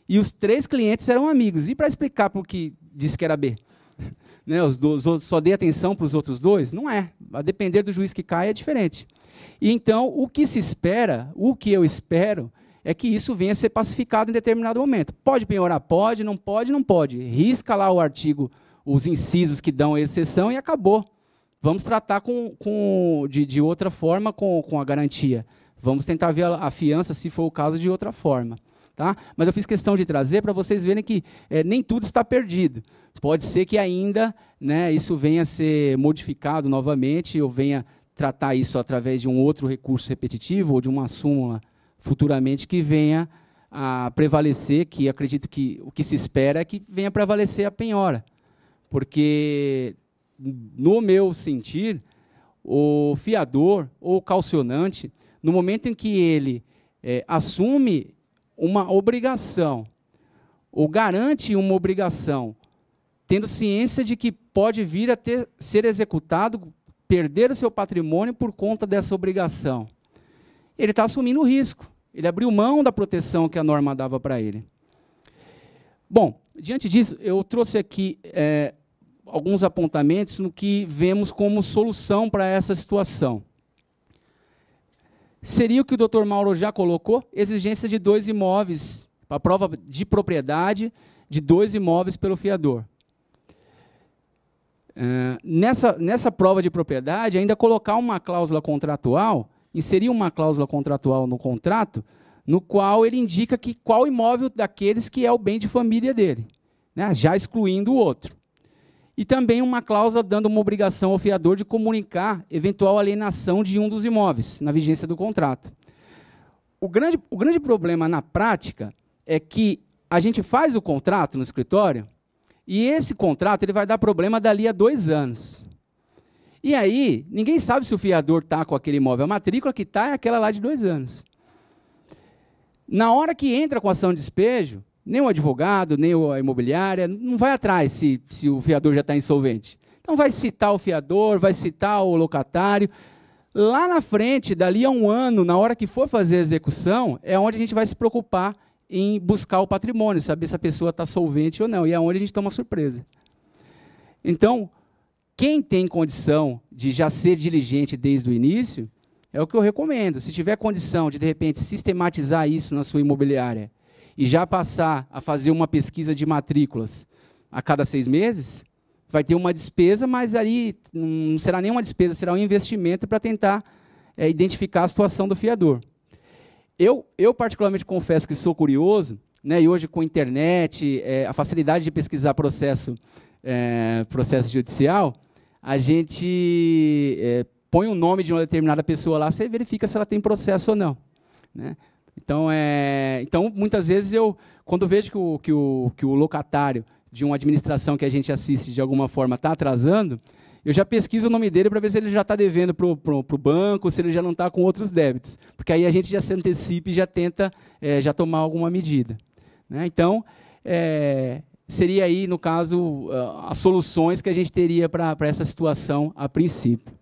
E os 3 clientes eram amigos. E para explicar por que disse que era B? Os outros, só dei atenção para os outros 2? Não é. A depender do juiz que cai é diferente. E então, o que se espera, o que eu espero, é que isso venha a ser pacificado em determinado momento. Pode penhorar? Pode, não pode, não pode. Risca lá o artigo, os incisos que dão a exceção e acabou. Vamos tratar de outra forma com a garantia. Vamos tentar ver a fiança, se for o caso, de outra forma. Tá? Mas eu fiz questão de trazer para vocês verem que nem tudo está perdido. Pode ser que ainda isso venha a ser modificado novamente, ou venha tratar isso através de um outro recurso repetitivo, ou de uma súmula futuramente que venha a prevalecer, que acredito que o que se espera é que venha a prevalecer a penhora. Porque, no meu sentir, o fiador ou calcionante, no momento em que ele assume uma obrigação, ou garante uma obrigação, tendo ciência de que pode vir a ser executado, perder o seu patrimônio por conta dessa obrigação, ele está assumindo o risco. Ele abriu mão da proteção que a norma dava para ele. Bom, diante disso, eu trouxe aqui alguns apontamentos no que vemos como solução para essa situação. Seria o que o Dr. Mauro já colocou, exigência de 2 imóveis, a prova de propriedade de 2 imóveis pelo fiador. Nessa prova de propriedade, ainda colocar uma cláusula contratual, inserir uma cláusula contratual no contrato, no qual ele indica qual imóvel daqueles que é o bem de família dele, já excluindo o outro. E também uma cláusula dando uma obrigação ao fiador de comunicar eventual alienação de um dos imóveis, na vigência do contrato. O grande problema na prática é que a gente faz o contrato no escritório e esse contrato ele vai dar problema dali a 2 anos. E aí, ninguém sabe se o fiador está com aquele imóvel. A matrícula que está é aquela lá de 2 anos. Na hora que entra com ação de despejo, nem o advogado, nem a imobiliária, não vai atrás se o fiador já está insolvente. Então, vai citar o fiador, vai citar o locatário. Lá na frente, dali a 1 ano, na hora que for fazer a execução, é onde a gente vai se preocupar em buscar o patrimônio, saber se a pessoa está solvente ou não. E é onde a gente toma surpresa. Então, quem tem condição de já ser diligente desde o início, é o que eu recomendo. Se tiver condição de repente, sistematizar isso na sua imobiliária e já passar a fazer uma pesquisa de matrículas a cada 6 meses, vai ter uma despesa, mas aí não será nem uma despesa, será um investimento para tentar identificar a situação do fiador. Eu particularmente confesso que sou curioso, e hoje com a internet, a facilidade de pesquisar processo judicial, a gente põe o nome de uma determinada pessoa lá, você verifica se ela tem processo ou não. Então, muitas vezes, quando vejo que o locatário de uma administração que a gente assiste de alguma forma está atrasando, eu já pesquiso o nome dele para ver se ele já está devendo para o banco, se ele já não está com outros débitos. Porque aí a gente já se antecipa e já tenta já tomar alguma medida. Né? Então, seria aí, no caso, as soluções que a gente teria para essa situação a princípio.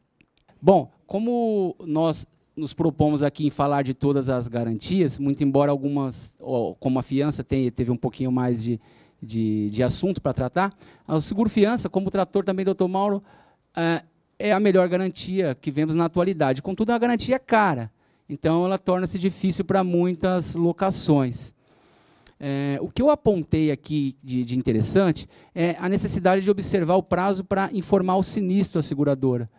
Bom, como nós nos propomos aqui em falar de todas as garantias, muito embora algumas, como a fiança teve um pouquinho mais de assunto para tratar, o seguro-fiança, como o trator também, doutor Mauro, é a melhor garantia que vemos na atualidade. Contudo, é uma garantia cara, então ela torna-se difícil para muitas locações. O que eu apontei aqui de interessante é a necessidade de observar o prazo para informar o sinistro à seguradora.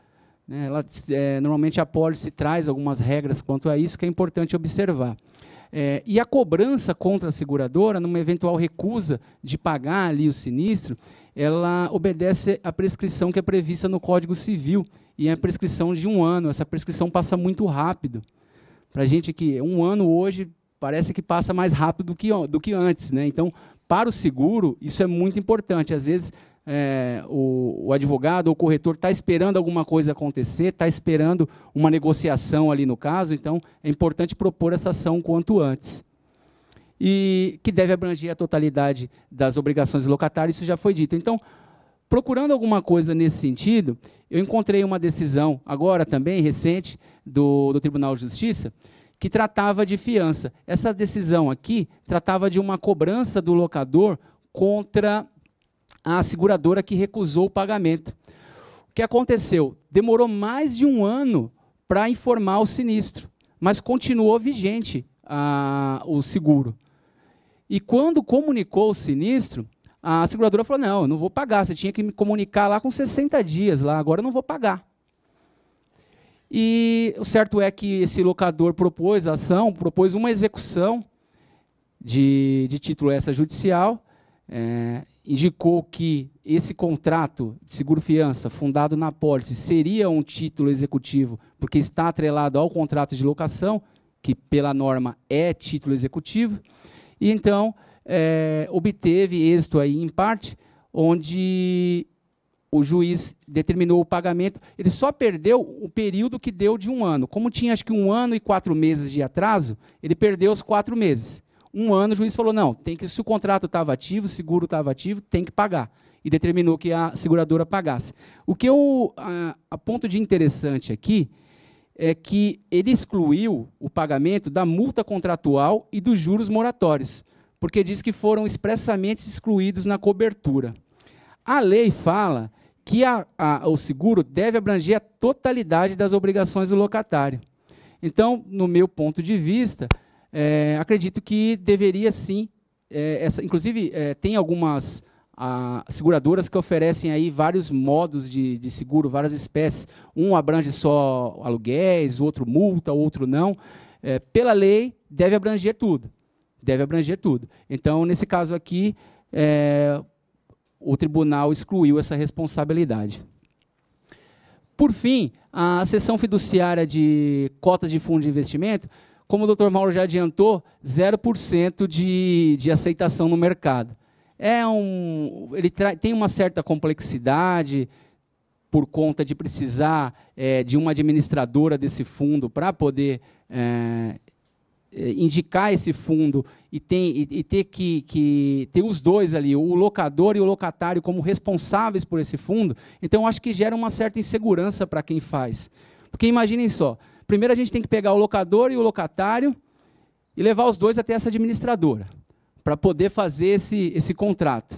Normalmente a pólice traz algumas regras quanto a isso que é importante observar. E a cobrança contra a seguradora, numa eventual recusa de pagar ali o sinistro, ela obedece à prescrição que é prevista no Código Civil, e é a prescrição de 1 ano. Essa prescrição passa muito rápido. Para a gente que 1 ano hoje parece que passa mais rápido do que antes. Né? Então, para o seguro, isso é muito importante. Às vezes, o advogado ou o corretor está esperando alguma coisa acontecer, está esperando uma negociação ali no caso, então é importante propor essa ação quanto antes. E que deve abranger a totalidade das obrigações do locatário, isso já foi dito. Então, procurando alguma coisa nesse sentido, eu encontrei uma decisão, agora também, recente, do Tribunal de Justiça, que tratava de fiança. Essa decisão aqui tratava de uma cobrança do locador contra a seguradora que recusou o pagamento. O que aconteceu? Demorou mais de 1 ano para informar o sinistro, mas continuou vigente o seguro. E quando comunicou o sinistro, a seguradora falou, não, eu não vou pagar, você tinha que me comunicar lá com 60 dias, lá, agora eu não vou pagar. E o certo é que esse locador propôs a ação, propôs uma execução de título extrajudicial, indicou que esse contrato de seguro-fiança fundado na pólice seria um título executivo, porque está atrelado ao contrato de locação, que pela norma é título executivo, e então obteve êxito aí em parte, onde o juiz determinou o pagamento, ele só perdeu o período que deu de 1 ano. Como tinha acho que 1 ano e 4 meses de atraso, ele perdeu os 4 meses. 1 ano, o juiz falou, não, se o contrato estava ativo, o seguro estava ativo, tem que pagar. E determinou que a seguradora pagasse. O que eu aponto de interessante aqui é que ele excluiu o pagamento da multa contratual e dos juros moratórios, porque diz que foram expressamente excluídos na cobertura. A lei fala que o seguro deve abranger a totalidade das obrigações do locatário. Então, no meu ponto de vista, acredito que deveria sim, inclusive tem algumas seguradoras que oferecem aí vários modos de seguro, várias espécies. Um abrange só aluguéis, o outro multa, o outro não. Pela lei, deve abranger tudo. Deve abranger tudo. Então, nesse caso aqui, o tribunal excluiu essa responsabilidade. Por fim, a cessão fiduciária de cotas de fundo de investimento, como o doutor Mauro já adiantou, 0% de aceitação no mercado. Ele tem uma certa complexidade por conta de precisar de uma administradora desse fundo para poder indicar esse fundo e ter que ter os dois ali, o locador e o locatário, como responsáveis por esse fundo. Então, acho que gera uma certa insegurança para quem faz. Porque imaginem só, primeiro a gente tem que pegar o locador e o locatário e levar os dois até essa administradora, para poder fazer esse contrato.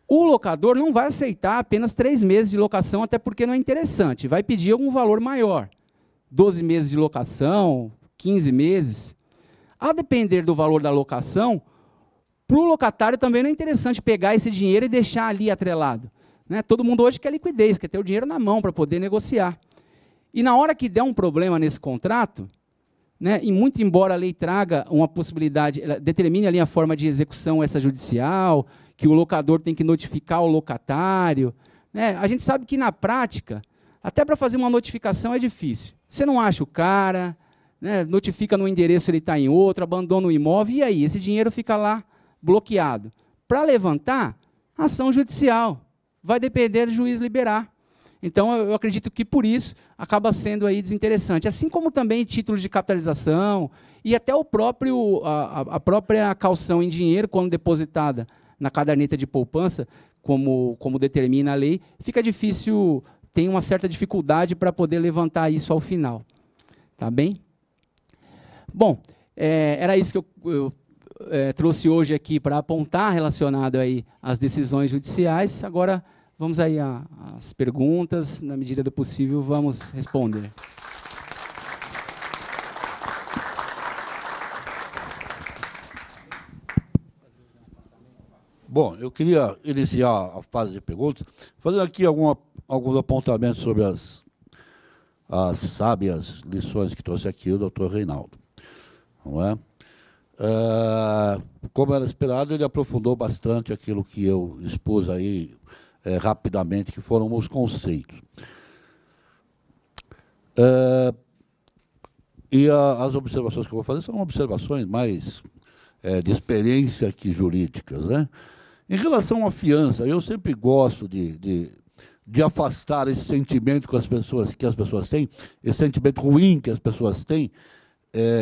O locador não vai aceitar apenas 3 meses de locação, até porque não é interessante, vai pedir algum valor maior. 12 meses de locação, 15 meses. A depender do valor da locação, para o locatário também não é interessante pegar esse dinheiro e deixar ali atrelado. Né? Todo mundo hoje quer liquidez, quer ter o dinheiro na mão para poder negociar. E na hora que der um problema nesse contrato, né, e muito embora a lei traga uma possibilidade, ela determine ali a forma de execução extrajudicial, que o locador tem que notificar o locatário, né, a gente sabe que na prática, até para fazer uma notificação é difícil. Você não acha o cara, né, notifica no endereço, ele está em outro, abandona o imóvel, e aí? Esse dinheiro fica lá bloqueado. Para levantar, ação judicial. Vai depender do juiz liberar. Então, eu acredito que, por isso, acaba sendo aí desinteressante. Assim como também títulos de capitalização e até a própria caução em dinheiro, quando depositada na caderneta de poupança, como determina a lei, fica difícil, tem uma certa dificuldade para poder levantar isso ao final. Tá bem? Bom, era isso que eu trouxe hoje aqui para apontar, relacionado aí às decisões judiciais. Agora, vamos aí às perguntas, na medida do possível, vamos responder. Bom, eu queria iniciar a fase de perguntas, fazendo aqui alguns apontamentos sobre as sábias lições que trouxe aqui o doutor Reinaldo. Não é? Como era esperado, ele aprofundou bastante aquilo que eu expus aí rapidamente, que foram os conceitos. E as observações que eu vou fazer são observações mais de experiência que jurídicas, né? Em relação à fiança, eu sempre gosto de afastar esse sentimento que as pessoas têm, esse sentimento ruim que as pessoas têm,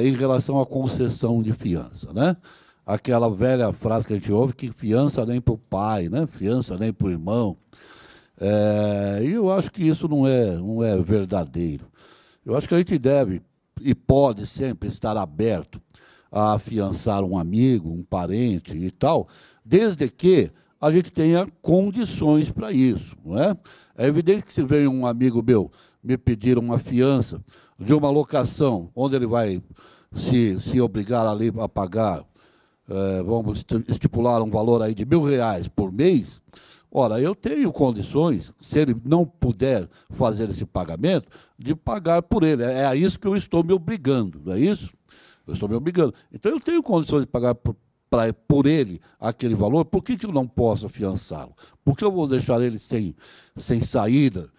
em relação à concessão de fiança, né? Aquela velha frase que a gente ouve, que fiança nem para o pai, né? Fiança nem para o irmão. E eu acho que isso não é verdadeiro. Eu acho que a gente deve e pode sempre estar aberto a afiançar um amigo, um parente e tal, desde que a gente tenha condições para isso, não é? É evidente que se vem um amigo meu me pedir uma fiança de uma locação, onde ele vai se obrigar ali a pagar, vamos estipular um valor aí de R$1.000 por mês. Ora, eu tenho condições, se ele não puder fazer esse pagamento, de pagar por ele. É a isso que eu estou me obrigando, não é isso? Eu estou me obrigando. Então, eu tenho condições de pagar por ele aquele valor, por que eu não posso afiançá-lo? Por que eu vou deixar ele sem saída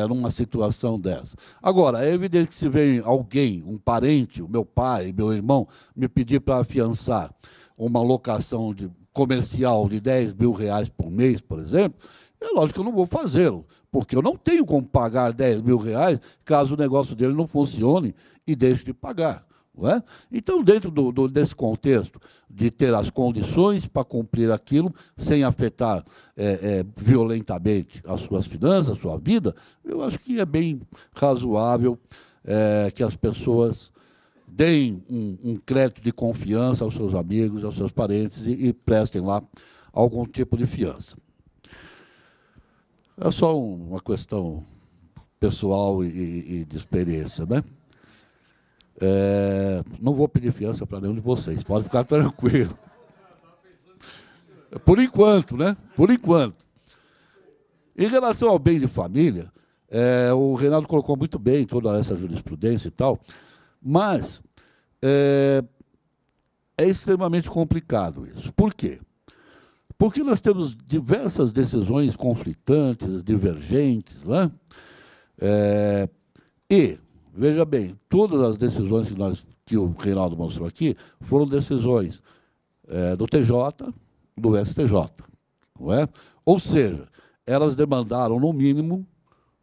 numa situação dessa? Agora, é evidente que se vem alguém, um parente, o meu pai, meu irmão, me pedir para afiançar uma locação comercial de R$10.000 por mês, por exemplo, é lógico que eu não vou fazê-lo, porque eu não tenho como pagar R$10.000 caso o negócio dele não funcione e deixe de pagar. Não é? Então, dentro desse contexto de ter as condições para cumprir aquilo, sem afetar violentamente as suas finanças, a sua vida, eu acho que é bem razoável que as pessoas deem um crédito de confiança aos seus amigos, aos seus parentes e prestem lá algum tipo de fiança. É só uma questão pessoal e de experiência, né? Não vou pedir fiança para nenhum de vocês, pode ficar tranquilo. Por enquanto, né? Por enquanto. Em relação ao bem de família, o Reinaldo colocou muito bem toda essa jurisprudência e tal, mas é extremamente complicado isso. Por quê? Porque nós temos diversas decisões conflitantes, divergentes, não é? E veja bem, todas as decisões que o Reinaldo mostrou aqui foram decisões do TJ, do STJ. Não é? Ou seja, elas demandaram, no mínimo,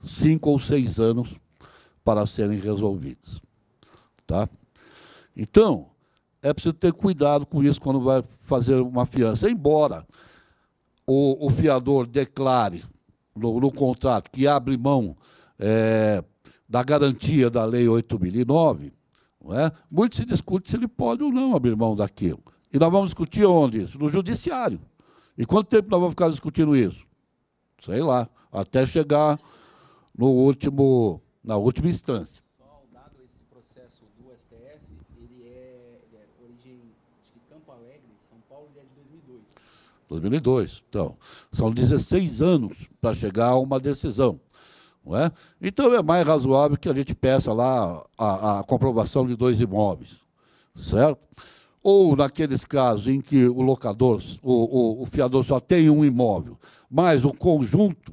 5 ou 6 anos para serem resolvidas. Tá? Então, é preciso ter cuidado com isso quando vai fazer uma fiança. Embora o fiador declare no contrato que abre mão da garantia da Lei 8.009, não é? Muito se discute se ele pode ou não abrir mão daquilo. E nós vamos discutir onde isso? No judiciário. E quanto tempo nós vamos ficar discutindo isso? Sei lá, até chegar na última instância. Só dado esse processo do STF, ele é origem, acho que Campo Alegre, São Paulo, ele é de 2002. 2002. Então, são 16 anos para chegar a uma decisão. Não é? Então, é mais razoável que a gente peça lá a comprovação de 2 imóveis, certo? Ou naqueles casos em que o locador, o fiador só tem um imóvel, mas o conjunto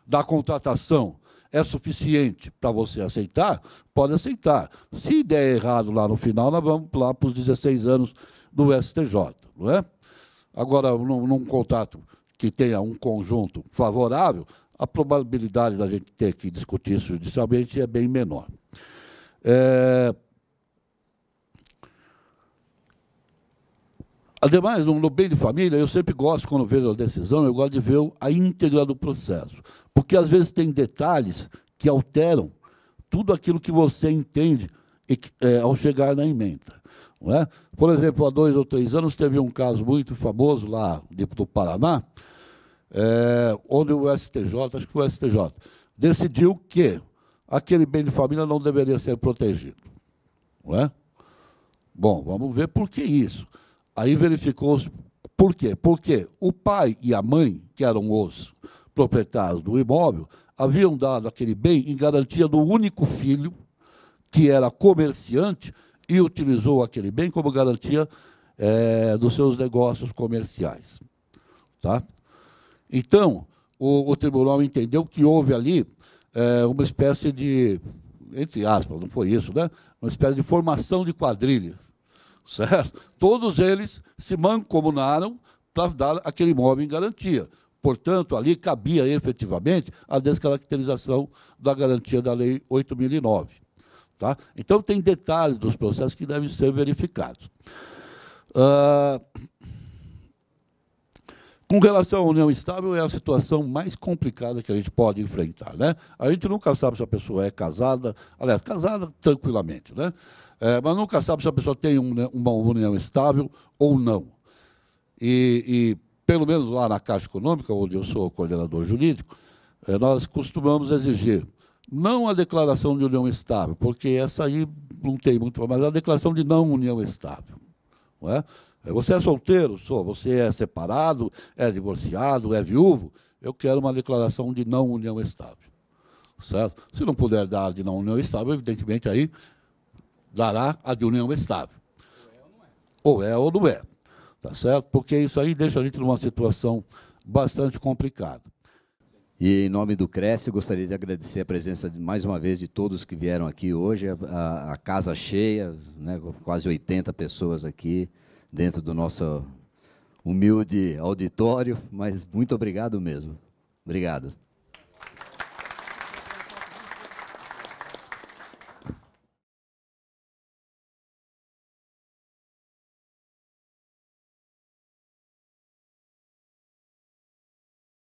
da contratação é suficiente para você aceitar, pode aceitar. Se der errado lá no final, nós vamos lá para os 16 anos do STJ, não é? Agora, num contrato que tenha um conjunto favorável, a probabilidade da gente ter que discutir isso judicialmente é bem menor. Ademais, no bem de família, eu sempre gosto, quando vejo a decisão, eu gosto de ver a íntegra do processo. Porque, às vezes, tem detalhes que alteram tudo aquilo que você entende ao chegar na ementa. Não é? Por exemplo, há 2 ou 3 anos, teve um caso muito famoso lá do Paraná, onde o STJ, acho que foi o STJ, decidiu que aquele bem de família não deveria ser protegido. Não é? Bom, vamos ver por que isso. Aí verificou por quê. Porque o pai e a mãe, que eram os proprietários do imóvel, haviam dado aquele bem em garantia do único filho, que era comerciante, e utilizou aquele bem como garantia dos seus negócios comerciais. Tá? Então, o tribunal entendeu que houve ali uma espécie de, entre aspas, não foi isso, né? Uma espécie de formação de quadrilha. Certo? Todos eles se mancomunaram para dar aquele imóvel em garantia. Portanto, ali cabia efetivamente a descaracterização da garantia da Lei 8.009. Tá? Então, tem detalhes dos processos que devem ser verificados. Com relação à união estável, é a situação mais complicada que a gente pode enfrentar. Né? A gente nunca sabe se a pessoa é casada, aliás, casada tranquilamente, né? Mas nunca sabe se a pessoa tem uma união estável ou não. E, pelo menos lá na Caixa Econômica, onde eu sou coordenador jurídico, nós costumamos exigir não a declaração de união estável, porque essa aí não tem muito, mas a declaração de não união estável. Não é? Você é solteiro? Sou. Você é separado? É divorciado? É viúvo? Eu quero uma declaração de não união estável. Certo? Se não puder dar de não união estável, evidentemente, aí dará a de união estável. Ou é ou não é. Tá certo? Porque isso aí deixa a gente numa situação bastante complicada. E, em nome do CRES, eu gostaria de agradecer a presença, mais uma vez, de todos que vieram aqui hoje, a casa cheia, né, quase 80 pessoas aqui, dentro do nosso humilde auditório, mas muito obrigado mesmo. Obrigado.